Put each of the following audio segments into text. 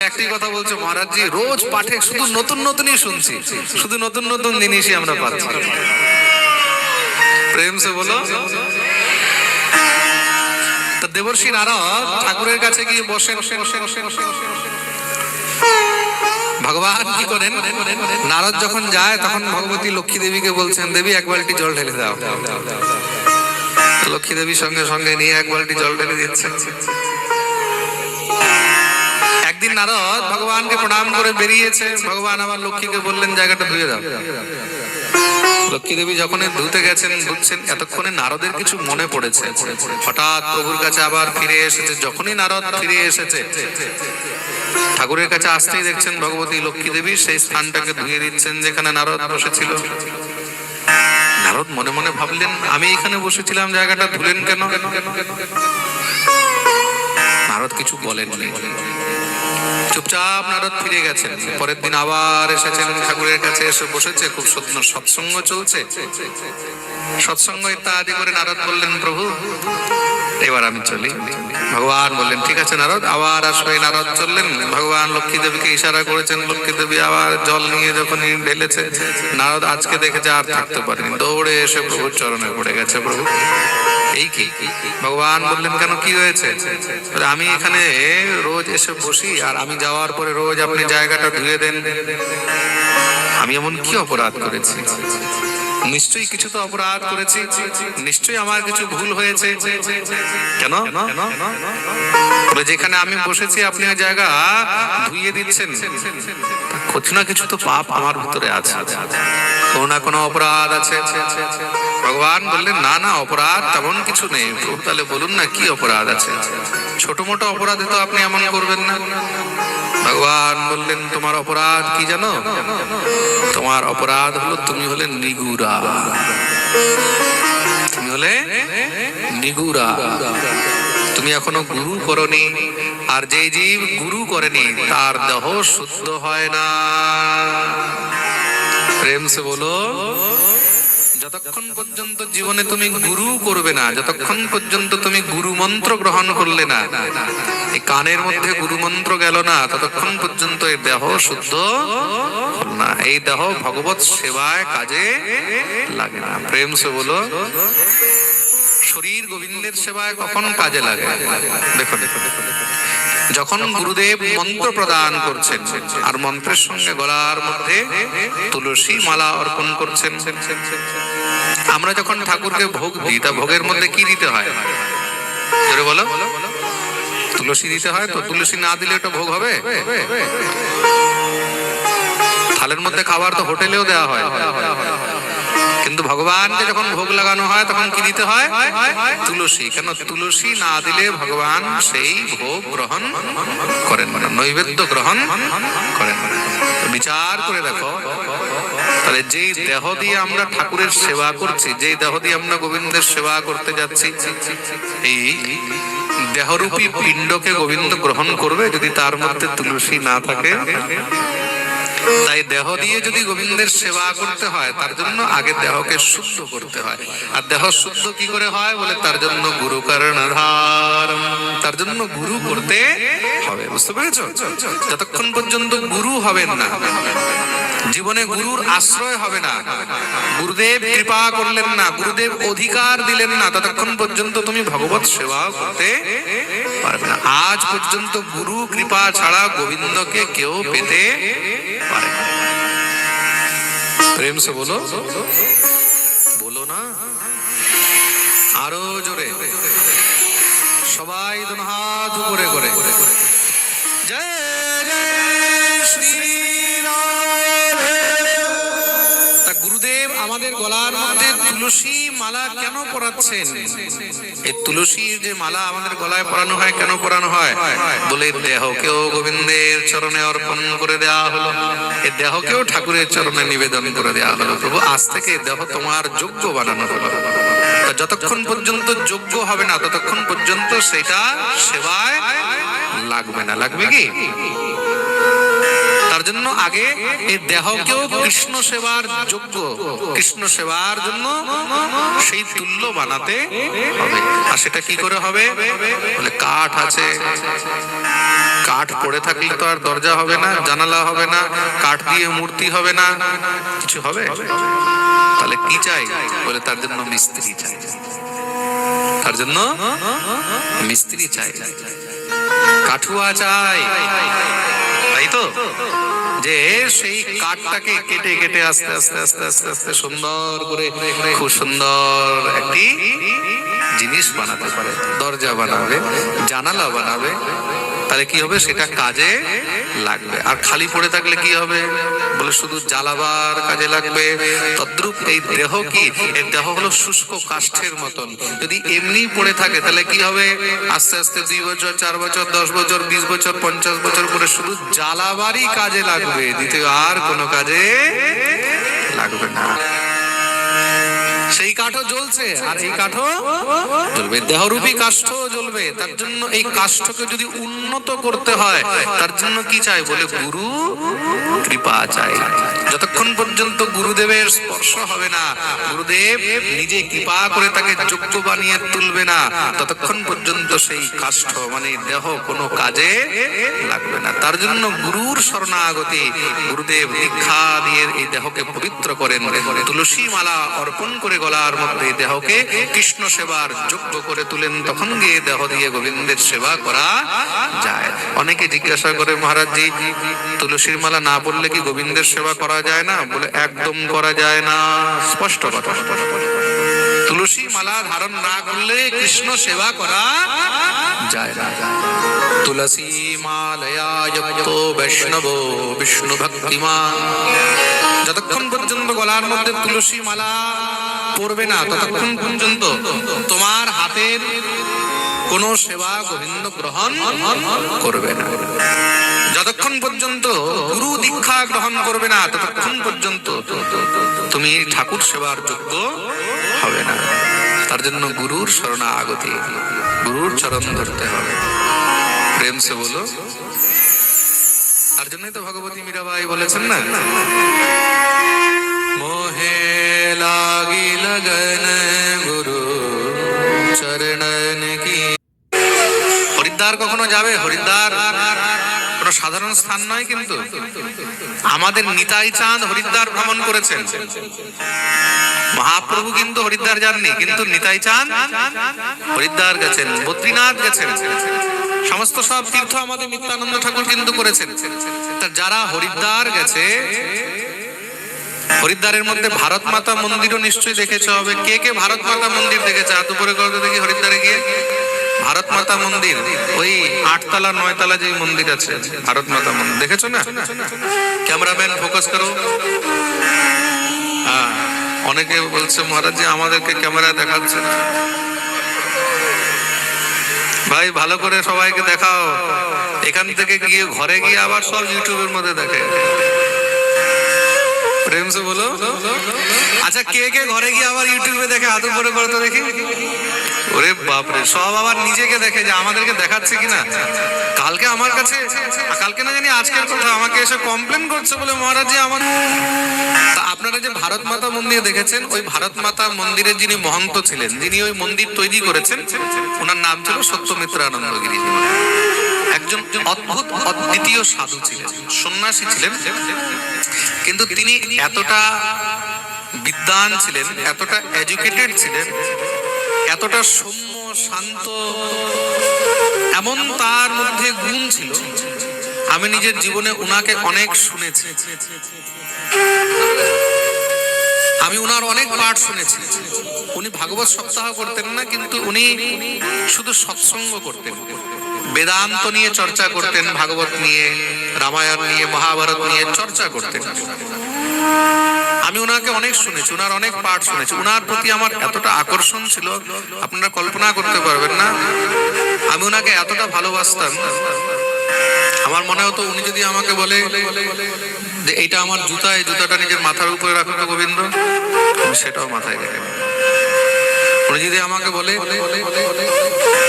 একটি কথা বলছে, মহারাজজি রোজ পাঠে শুধু নতুন নতুনই শুনছি, শুধু নতুন নতুন জিনিসই আমরা পাচ্ছি। প্রেম সে বলো। তো দেবর্ষি নারদ ঠাকুরের কাছে গিয়ে বসেন। ভগবান কি করেন, নারদ যখন যায় তখন ভগবতী লক্ষ্মী দেবীকে বলছেন, দেবী এক বালতি জল ঢেলে দাও। লক্ষ্মী দেবী সঙ্গে সঙ্গে নিয়ে এক বালতি জল ঢেলে দিচ্ছেন। একদিন নারদ ভগবানকে প্রণাম করে বেরিয়েছে, ভগবান আবার লক্ষ্মীকে বললেন জায়গাটা ধুয়ে দাও। লক্ষ্মী দেবী যখন ধুতে গেছেন, ধুচ্ছেন, এতক্ষণে নারদের কিছু মনে পড়েছে। হঠাৎ প্রভুর কাছে আবার ফিরে এসেছে। যখনই নারদ ফিরে এসেছে, ঠাকুরের কাছে আসতেই দেখছেন ভগবতী লক্ষ্মী দেবী সেই স্থানটাকে ধুয়ে দিচ্ছেন যেখানে নারদ বসেছিল। নারদ মনে মনে ভাবলেন, আমি এখানে বসেছিলাম, জায়গাটা ধুলেন কেন? নারদ কিছু বলেননি, চুপচাপ নারদ ফিরে গেছেন। পরের দিন আবার এসেছেন ঠাকুরের কাছে, এসে বসেছে, খুব সৎসঙ্গ চলছে। সৎসঙ্গ ইত্যাদি করে নারদ বললেন, প্রভু এবার আমি চলি। ভগবান বললেন, ঠিক আছে নারদ, আবার আসবে। নারদ চললেন। ভগবান লক্ষ্মী দেবীকে ইশারা করেছেন, লক্ষ্মী দেবী আবার জল নিয়ে যখনই ঢেলেছে, নারদ আজকে দেখেছে আর থাকতে পারেনি, দৌড়ে এসে প্রভুর চরণে পড়ে গেছে। প্রভু এই কি? ভগবান বললেন, কেন কি হয়েছে? আমি এখানে রোজ এসে বসি, আর আমি যাওয়ার পরে রোজ আপনি জায়গাটা ধুয়ে দেন। আমি এমন কি অপরাধ করেছি? নিশ্চয়ই কিছু তো অপরাধ করেছি, নিশ্চয়ই আমার কিছু ভুল হয়েছে। কেন? যেখানে আমি বসেছি আপনি ওই জায়গা ধুইয়ে দিচ্ছেন, কিছু না কিছু তো পাপ আমার ভিতরে আছে, কোনো না কোনো অপরাধ আছে। ভগবান বললেন, না না, অপরাধ তেমন কিছু নেই। প্রভু তাহলে বলুন না কি অপরাধ আছে? ছোট মোটো অপরাধে তো আপনি এমন করবেন না। ভগবান বললেন, তোমার অপরাধ কি জানো? তোমার অপরাধ হলো তুমি হলে নিগুড়া। তুমি হলে নিগুড়া। তুমি এখনো গুরু করনি, আর যেই জীব গুরু করেনি তার দেহ শুদ্ধ হয় না। প্রেম সে বলো। যতক্ষণ পর্যন্ত জীবনে তুমি গুরু করবে না, যতক্ষণ পর্যন্ত তুমি গুরু মন্ত্র গ্রহণ করলে না, এই কানের মধ্যে গুরু মন্ত্র গেল না, ততক্ষণ পর্যন্ত এই দেহ শুদ্ধ হল না। এই দেহ ভগবত সেবায় কাজে লাগে না। প্রেম সে বলো। শরীর গোবিন্দের সেবায় কখন কাজে লাগে? দেখো দেখো দেখো, যখন গুরুদেব মন্ত্র প্রদান করছেন আর মন্ত্রের সঙ্গে গলার মধ্যে তুলসী মালা অর্পণ করছেন। আমরা যখন ঠাকুরকে ভোগ দিই, তা ভোগের মধ্যে কি দিতে হয়? জোরে বলো। তুলসী দিতে হয়। তো তুলসী না দিলে এটা ভোগ হবে? থালের মধ্যে খাবার তো হোটেলেও দেওয়া হয়, কিন্তু ভগবানকে যখন ভোগ লাগানো হয় তখন কি দিতে হয়? তুলসী। কেন? তুলসী না দিলে ভগবান সেই ভোগ গ্রহণ করেন না, নৈবেদ্য গ্রহণ করেন না। বিচার করে দেখো, তাহলে যেই দেহ দিয়ে আমরা ঠাকুরের সেবা করছি, যেই দেহ দিয়ে আমরা গোবিন্দের সেবা করতে যাচ্ছি, এই দেহরূপী পিণ্ডকে গোবিন্দ গ্রহণ করবে যদি তার মধ্যে তুলসী না থাকে? তাই দেহ দিয়ে যদি গোবিন্দের সেবা করতে হয়, তার জন্য আগে দেহকে শুদ্ধ করতে হয়। আর দেহ শুদ্ধ কি করে হয় বলে, তার জন্য গুরু কর্ণধার, তার জন্য গুরু করতে হবে। বুঝতে পেরেছো? যতক্ষণ পর্যন্ত গুরু হবেন না, জীবনে গুরুর আশ্রয় হবে না, গুরুদেব কৃপা করলেন না, গুরুদেব অধিকার দিলেন না, ততক্ষণ পর্যন্ত তুমি ভগবত সেবা করতে পারবে না। আজ পর্যন্ত গুরু কৃপা ছাড়া গোবিন্দকে কেউ পেতে পারে না। প্রেম সে বলো। বলো না আরো জোরে, সবাই দুই হাত উপরে করে জয় জয় শ্রী। গুরুদেব আমাদের গলার মধ্যে তুলসী মালা কেন পরাচ্ছেন? এই তুলসীর যে মালা আমাদের গলায় পরানো হয়, কেন পরানো হয়? বলে দেহকেও গোবিন্দের চরণে অর্পণ করে দেওয়া হলো, এই দেহকেও ঠাকুরের চরণে নিবেদন করে দেওয়া হলো। প্রভু আজ থেকে দেহ তোমার যোগ্য বানানো হলো। যতক্ষণ পর্যন্ত যোগ্য হবে না, ততক্ষণ পর্যন্ত সেটা সেবায় লাগবে না। লাগবে কি? তার জন্য আগে এই দেহকেও কৃষ্ণ সেবার যোগ্য, কৃষ্ণ সেবার জন্য সেই তুল্য বানাতে হবে। আর সেটা কি করে হবে? বলে কাঠ আছে, কাঠ পড়ে থাকলে তো আর দরজা হবে না, জানালা হবে না, কাঠ দিয়ে মূর্তি হবে না, কিছু হবে? তাহলে কি চাই? বলে তার জন্য মিস্ত্রি চাই, তার জন্য মিস্ত্রি চাই, কাঠুয়া চাই, তাই তো? যে সেই কাঠটাকে কেটে কেটে আস্তে আস্তে আস্তে আস্তে আস্তে সুন্দর করে খুব সুন্দর একটি জিনিস বানাতে পারে, দরজা বানাবে, জানালা বানাবে, তাহলে কি হবে? সেটা কাজে লাগবে। আর খালি পড়ে থাকলে কি হবে? বলে শুধু জ্বালাবার কাজে লাগবে। তদ্রূপ এই দেহ কি? এই দেহ হলো শুষ্ক কাষ্ঠের মতন, যদি এমনি পড়ে থাকে তাহলে কি হবে? আস্তে আস্তে 2 বছর, 4 বছর, 10 বছর, 20 বছর, 50 বছর পরে শুধু জ্বালাবারই কাজে লাগবে, দ্বিতীয় আর কোনো কাজে লাগবে না। সেই কাঠও জ্বলছে আর এই কাঠও জ্বলবে, দেহরূপী কাষ্ঠ জ্বলবে। তার জন্য এই কাষ্ঠকে যদি উন্নত করতে হয়, তার জন্য কি চাই? বলে গুরু কৃপা চাই। যতক্ষণ পর্যন্ত গুরুদেবের স্পর্শ হবে না, গুরুদেব নিজে কৃপা করে তাকে যোগ্য বানিয়ে তুলবে না, ততক্ষণ পর্যন্ত সেই কাষ্ঠ মানে দেহ কোনো কাজে লাগবে না। তার জন্য গুরুর শরণাগতি, গুরুদেব দীক্ষা দিয়ে এই দেহকে পবিত্র করেন, তুলসী মালা অর্পণ করে গলার মধ্যে দেহকে কৃষ্ণ সেবার যোগ্য করে তুলেন, তখন গিয়ে দেহ দিয়ে গোবিন্দের সেবা করা যায়। অনেকে জিজ্ঞাসা করে, মহারাজ জি তুলসীর মালা না পড়লে কি গোবিন্দের সেবা করা যায় না? বলে একদম করা যায় না, স্পষ্ট কথা। তুলসী মালা ধারণ না করলে কৃষ্ণ সেবা করা যায় না। তুলসী মালয়া যুক্তো বৈষ্ণব বিষ্ণু ভক্তিমান। যতক্ষণ পর্যন্ত গলার মধ্যে তুলসী মালা পড়বে না, ততক্ষণ পর্যন্ত তোমার হাতের কোন সেবা গোবিন্দ গ্রহণ করবে না। যতক্ষণ পর্যন্ত গুরু দীক্ষা গ্রহণ করবে না, ততক্ষণ পর্যন্ত তুমি ঠাকুর সেবার যোগ্য হবে না। তার জন্য গুরুর শরণাগতি, গুরুর চরণ ধরতে হবে। প্রেম সে বলো। তার জন্যই তো ভগবতী মীরাবাই বলেছেন না, মোহে লাগি লগন গুরু চরণন কি। হরিদ্বার কখনো যাবে? হরিদ্বার কোন সাধারণ স্থান নয়, কিন্তু আমাদের নিতাই চাঁদ হরিদ্বার ভ্রমণ করেছেন। মহাপ্রভু কিন্তু হরিদ্বার যাননি, কিন্তু নিতাই চাঁদ হরিদ্বার গেছেন, বদ্রীনাথ গেছেন, সমস্ত সব তীর্থ আমাদের নিত্যানন্দ ঠাকুর কিন্তু করেছেন। যারা হরিদ্বার গেছে, হরিদ্বারের মধ্যে ভারত মাতা মন্দিরও নিশ্চয়ই দেখেছ হবে। কে কে ভারত মাতা মন্দির দেখেছে? হাত উপরে করতে দেখি। হরিদ্বারে গিয়ে ভারত মাতা মন্দির, ওই 8 তলা 9 তলা যে মন্দির আছে, ভারত মাতা মন্দির দেখেছো না? ক্যামেরাম্যান ফোকাস করো। হ্যাঁ, অনেকে বলছে মহারাজ জি আমাদেরকে ক্যামেরা দেখাচ্ছে না। ভাই ভালো করে সবাইকে দেখাও। এখান থেকে গিয়ে ঘরে গিয়ে আবার সব ইউটিউবের মধ্যে দেখে। প্রেম সে বলো। আচ্ছা, কে কে ঘরে গিয়ে আবার ইউটিউবে দেখে? হাত উপরে করতে দেখি। ওরে বাপরে, সব আবার নিজেকে দেখে যে আমাদেরকে দেখাচ্ছে কিনা। কালকে আমার কাছে, কালকে না জানি আজকের কথা, আমাকে এসে কমপ্লেন করছে বলে মহারাজ জি আমার। আপনারা যে ভারত মাতা মন্দির দেখেছেন, ওই ভারত মাতা মন্দিরের যিনি মহন্ত ছিলেন, যিনি ওই মন্দির তৈরি করেছেন, ওনার নাম ছিল সত্যমিত্রানন্দ গিরি। একজন অদ্ভুত অদ্বিতীয় সাধু ছিলেন, সন্ন্যাসী ছিলেন, কিন্তু তিনি এতটা বিদ্বান ছিলেন, এতটা এডুকেটেড ছিলেন, এতটা সৌম্য শান্ত, এমন তার মধ্যে গুণ ছিল। আমি নিজের জীবনে উনাকে অনেক শুনেছি, আমি উনার অনেক পাঠ শুনেছি। উনি ভাগবত সপ্তাহ করতেন না, কিন্তু উনি শুধু সৎসঙ্গ করতেন, বেদান্ত নিয়ে চর্চা করতেন, ভাগবত নিয়ে, রামায়ণ নিয়ে, মহাভারত নিয়ে চর্চা করতেন। আমি উনাকে অনেক শুনেছি, উনার অনেক পাঠ শুনেছি। উনার প্রতি আমার এতটা আকর্ষণ ছিল, আপনারা কল্পনা করতে পারবেন না। আমি উনাকে এতটা ভালোবাসতাম, আমার মনে হতো উনি যদি আমাকে বলে যে এইটা আমার জুতা, এই জুতাটা নিজের মাথার উপরে রাখো তো গোবিন্দ, সেটাও মাথায় রেখে। উনি যদি আমাকে বলে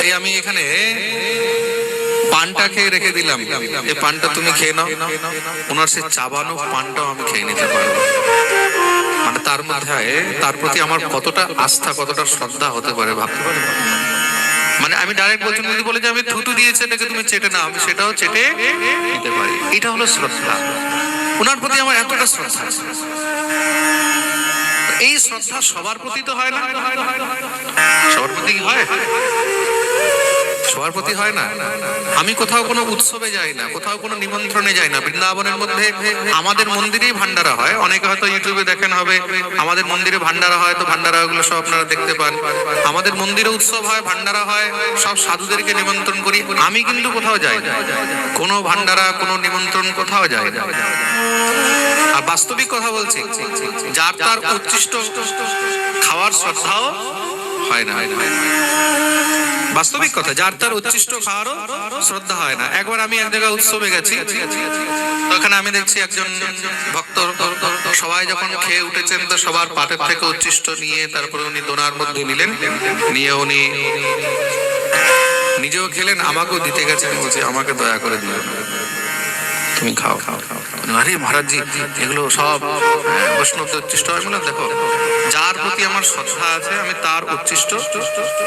এই আমি এখানে পানটা খেয়ে রেখে দিলাম, এই পানটা তুমি খেয়ে নাও, ওনার সেই চাবানো পানটাও আমি খেয়ে নিতে পারবো। মানে তার মধ্যে তার প্রতি আমার কতটা আস্থা, কতটা শ্রদ্ধা হতে পারে ভাবতে পারে। মানে আমি ডাইরেক্ট বলছি, যদি বলে যে আমি থুতু দিয়েছে এটাকে তুমি চেটে নাও, আমি সেটাও চেটে নিতে পারি। এটা হলো শ্রদ্ধা, ওনার প্রতি আমার এতটা শ্রদ্ধা আছে। এই শ্রদ্ধা সবার প্রতি তো হয় না, সবার প্রতি কি হয়? সবার প্রতি হয় না। আমি কোথাও কোনো উৎসবে যাই না, কোথাও কোনো নিমন্ত্রণে যাই না। বৃন্দাবনের মধ্যে আমাদের মন্দিরেই ভান্ডারা হয়, অনেকে হয়তো ইউটিউবে দেখেন হবে, আমাদের মন্দিরে ভান্ডারা হয়, তো ভান্ডারা গুলো সব আপনারা দেখতে পান। আমাদের মন্দিরে উৎসব হয়, ভান্ডারা হয়, সব সাধুদেরকে নিমন্ত্রণ করি। আমি কিন্তু কোথাও যাই না, কোনো ভান্ডারা, কোনো নিমন্ত্রণ কোথাও যাই না। আর বাস্তবিক কথা বলছি, যার তার উচ্ছিষ্ট খাওয়ার শ্রদ্ধাও হয় না। বাস্তবিক কথা, যার তার উচ্ছিষ্ট খাওয়ারও শ্রদ্ধা হয় না। একবার আমি এক জায়গায় উৎসবে গেছি, ওখানে আমি দেখছি একজন ভক্ত, সবাই যখন খেয়ে উঠেছেন তো সবার পাতের থেকে উচ্ছিষ্ট নিয়ে তারপরে উনি দোনার মধ্যে নিলেন, নিয়ে উনি নিজেও খেলেন, আমাকেও দিতে গেছেন। বলছি আমাকে দয়া করে দিও, তুমি খাও। আরে মহারাজজি, এগুলো সব বৈষ্ণবদের উচ্ছিষ্ট। আমি বললাম দেখো, যার প্রতি আমার শ্রদ্ধা আছে আমি তার উচ্ছিষ্ট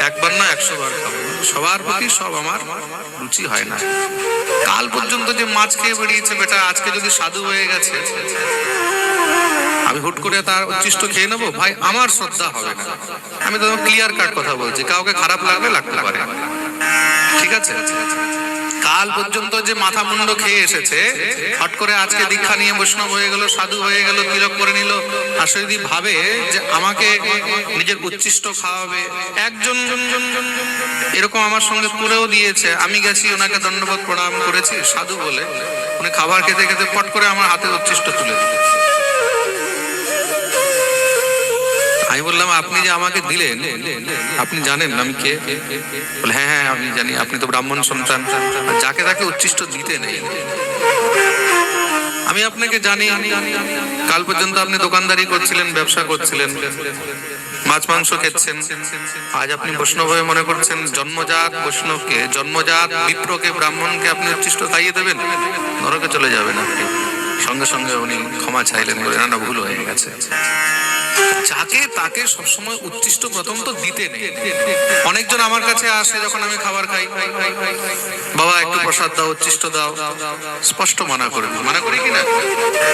একবার না 100 বার খাবো। সবার প্রতি সব আমার রুচি হয় না। কাল পর্যন্ত যে মাছ খেয়ে বেরিয়েছে বেটা, আজকে যদি সাধু হয়ে গেছে, আমি হুট করে তার উচ্ছিষ্ট খেয়ে নেবো? ভাই আমার শ্রদ্ধা হবে না। আমি তো ক্লিয়ার কাট কথা বলছি, কাউকে খারাপ লাগলে লাগতে পারে, ঠিক আছে? কাল পর্যন্ত যে মাথা মুন্ড খেয়ে এসেছে, হট করে আজকে দীক্ষা নিয়ে বৈষ্ণব হয়ে গেল, সাধু হয়ে গেল, তিলক করে নিল, আর সে যদি ভাবে যে আমাকে নিজের উচ্ছিষ্ট খাওয়াবে। একজন এরকম আমার সঙ্গে করেও দিয়েছে, আমি গেছি, ওনাকে দণ্ডবোধ প্রণাম করেছি সাধু বলে, উনি খাবার খেতে খেতে পট করে আমার হাতে উচ্ছিষ্ট তুলে দিলেন। আমি বললাম আপনি যে আমাকে দিলেন, আপনি জানেন আমি কে? বলে হ্যাঁ হ্যাঁ আমি জানি, আপনি তো ব্রাহ্মণ সন্তান, যাকে তাকে উচ্ছিষ্ট দিতে নেই। আমি আপনাকে জানি, কাল পর্যন্ত আপনি দোকানদারি করছিলেন, ব্যবসা করছিলেন, মাছ মাংস খেচ্ছেন, আজ আপনি বৈষ্ণব হয়ে মনে করছেন জন্মজাত বৈষ্ণবকে, জন্মজাত বিপ্রকে, ব্রাহ্মণকে আপনি উচ্ছিষ্ট খাইয়ে দেবেন? নরকে চলে যাবেন আপনি। সঙ্গে সঙ্গে উনি ক্ষমা চাইলেন, বলে না ভুল হয়ে গেছে। যাকে তাকে সবসময় উচ্ছিষ্ট প্রথম তো দিতে নেই। অনেকজন আমার কাছে আসে যখন আমি খাবার খাই, বাবা একটু প্রসাদ দাও, উচ্ছিষ্ট দাও, স্পষ্ট মানা করে দিই। মানা করি কিনা?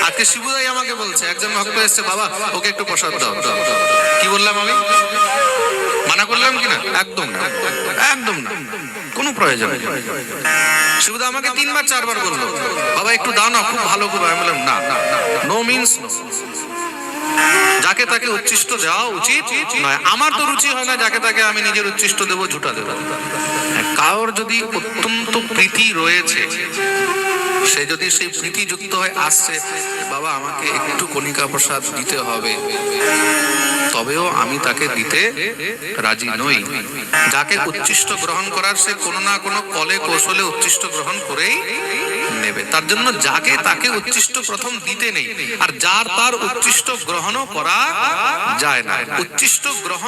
আজকে শিবুদাই আমাকে বলছে, একজন ভক্ত এসছে, বাবা ওকে একটু প্রসাদ দাও। কি বললাম আমি? মানা করলাম কিনা? একদম না, একদম না, কোনো প্রয়োজন নেই। শিবুদা আমাকে 3 বার 4 বার বললো, বাবা একটু দাও না, খুব ভালো করে। আমি বললাম না, নো মিন্স নো। যাকে তাকে উচ্ছিষ্ট দেওয়া উচিত নয়। আমার তো রুচি হয় না যাকে তাকে আমি নিজের উচ্ছিষ্ট দেবো, ঝুটা দেবো। কারোর যদি অত্যন্ত প্রীতি রয়েছে, সে যদি সেই প্রীতি যুক্ত হয়ে আসছে, বাবা আমাকে একটু কণিকা প্রসাদ দিতে হবে, তবেও আমি তাকে দিতে রাজি নই। যাকে উচ্ছিষ্ট গ্রহণ করার, সে কোনো না কোনো কলে কৌশলে উচ্ছিষ্ট গ্রহণ করেই নেবে। তার জন্য যাকে তাকে উচ্ছিষ্ট প্রথম দিতে নেই, আর যার তার উচ্ছিষ্ট গ্রহণও করা যায় না। উচ্ছিষ্ট গ্রহণ